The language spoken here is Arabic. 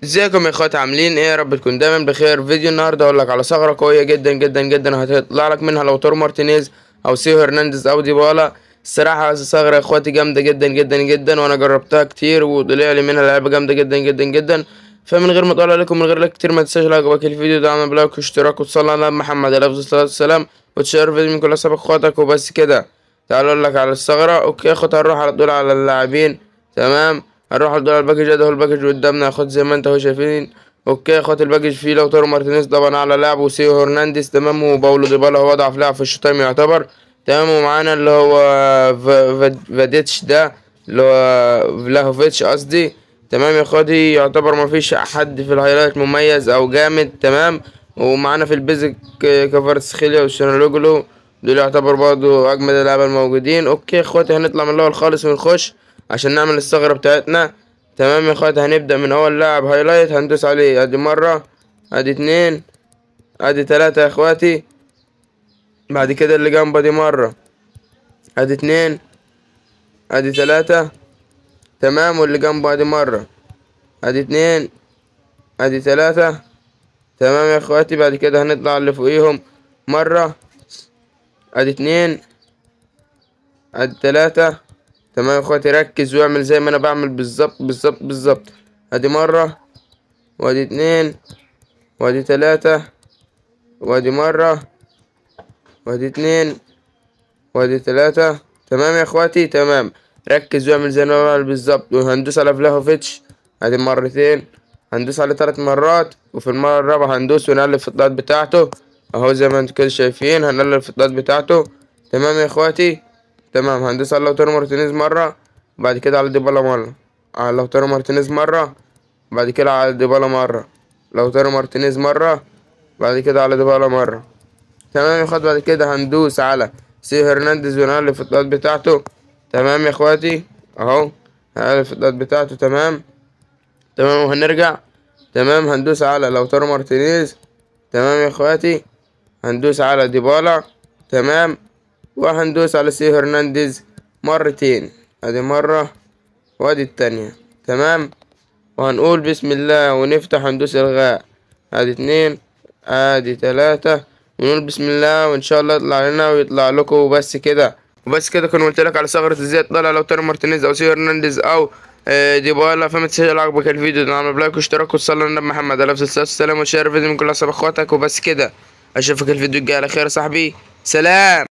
ازيكم يا اخواتي، عاملين ايه؟ يا رب تكون دايما بخير. فيديو النهارده اقول لك على ثغره قويه جدا جدا جدا، هتطلع لك منها لوتارو مارتينيز او سيو هرنانديز او ديبالا. الصراحه هذه ثغره يا اخواتي جامده جدا جدا جدا، وانا جربتها كتير وطلع لي منها لعبه جامده جدا جدا جدا. فمن غير ما اطول عليكم، من غير لا كتير، ما تنساش لو عجبك الفيديو دعمنا بلايك واشتراك وتصلي على محمد عليه الصلاه والسلام، وتشير الفيديو من كل اصحاب اخواتك. وبس كده، تعالوا اقول لك على الثغره. اوكي يا اخواتي، هنروح على طول على اللاعبين. تمام، هنروح على طول على الباكج. ده هو الباكج قدامنا يا اخواتي زي ما انت هو شايفين. اوكي يا اخواتي، الباكج فيه لوتارو مارتينيز طبعا اعلى لاعب، وسيو هرنانديز تمام، وباولو ديبالا هو اضعف لاعب في الشوط تايم يعتبر. تمام، ومعانا اللي هو فاديتش ده، اللي هو فلاهوفيتش قصدي. تمام يا اخواتي، يعتبر ما فيش حد في الهايلايت مميز او جامد. تمام، ومعانا في البيزك كفاراتسخيليا وشانالوجلو، دول يعتبر برضه اجمد اللعيبه الموجودين. اوكي يا اخواتي، هنطلع من الاول خالص ونخش عشان نعمل الثغره بتاعتنا. تمام يا اخواتي، هنبدأ من اول لاعب هايلايت هندوس عليه. ادي مرة، ادي اتنين، ادي تلاتة يا اخواتي. بعد كده اللي جنبه دي مرة، ادي اتنين، ادي تلاتة. تمام، واللي جنبه ادي مرة، ادي اتنين، ادي تلاتة. تمام يا اخواتي، بعد كده هنطلع اللي فوقيهم مرة، ادي اتنين، ادي تلاتة. تمام يا اخواتي، ركز واعمل زي ما انا بعمل بالظبط بالظبط بالظبط. ادي مرة، وادي اتنين، وادي تلاتة، وادي مرة، وادي اتنين، وادي تلاتة. تمام يا اخواتي، تمام. ركز واعمل زي ما بعمل بالظبط. وهندوس على فلاهوفيتش ادي مرتين، هندوس عليه 3 مرات، وفي المرة الرابعة هندوس ونقلب في الضغط بتاعته اهو زي ما انتوا كده شايفين، هنقلب في الضغط بتاعته. تمام يا اخواتي، تمام. هندوس على لوتارو مارتينيز مرة، بعد كده على ديبالا مرة، على لوتارو مارتينيز مرة، بعد كده على ديبالا مرة، لوتارو مارتينيز مرة، بعد كده على ديبالا مرة. تمام يا اخوات، بعد كده هندوس على سيو هرنانديز ونقلب في الضغط بتاعته. تمام يا اخواتي، اهو هنقلب في الضغط بتاعته. تمام تمام، وهنرجع. تمام، هندوس على لوتارو مارتينيز. تمام يا اخواتي، هندوس على ديبالا. تمام، وهندوس على سيو هرنانديز مرتين، ادي مرة وادي التانية. تمام، وهنقول بسم الله ونفتح وندوس الغاء. ادي اتنين، ادي تلاتة، ونقول بسم الله وان شاء الله يطلع لنا ويطلع لكم. وبس كده، وبس كده كنت قلت لك على ثغرة ازاي تطلع لوتارو مارتينيز او سيو هرنانديز او ديبالا. فما تنساش لو عجبك الفيديو تعمل لايك واشتراك وتصلي على النبي محمد عليه الصلاة والسلام، وشير الفيديو من كل اصحاب اخواتك. وبس كده، اشوفك الفيديو الجاي على خير يا صاحبي، سلام.